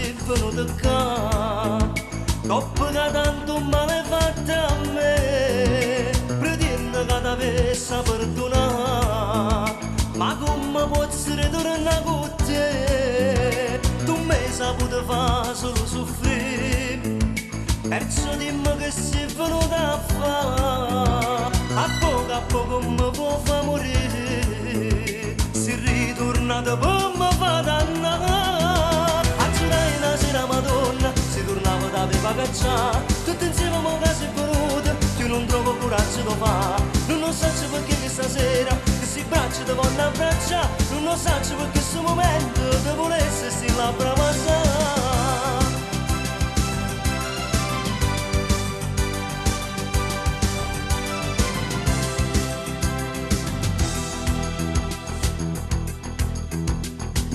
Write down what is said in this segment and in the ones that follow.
sei venuto qua, dopo che tanto male fatto a me, pretendo che ti avessi perdonato, ma come posso ritornare con te? Tu mi hai saputo fare solo soffrire, perciò dimmi che sei venuto a fare, a poco mi può far morire, se ritornato poi mi fa dannare, a giurare una sera Madonna, se tornavo da per cacciare, tutti insieme mo che sei venuto, io non trovo coraggio da fare, non so perché questa sera, questi braccia ti voglio abbracciare, non so perché questo momento ti volesse sti labbra passare.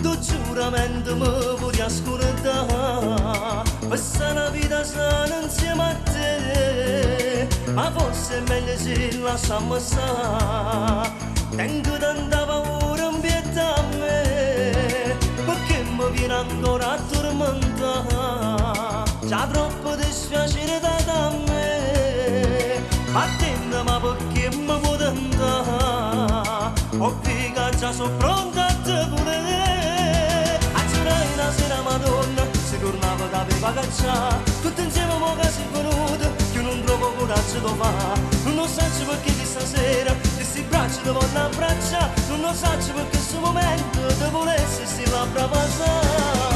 Tu giuramento mi vuoi ascoltare, questa è una vita sana insieme a te, ma forse è meglio se lasciamo stare, tengo tanta paura in pietà a me, perché mi viene ancora a tormentare, già troppo dispiacere da me, attenda ma perché mi può tentare, ho che già sono pronta a te pure. Una sera Madonna, si tornava da per cacciare, tutti insieme mo che sei venuto, io non trovo coraggio da fare, non so perché questa sera, questi braccia ti voglio abbracciare, non so perché questo momento ti volesse sti labbra passare.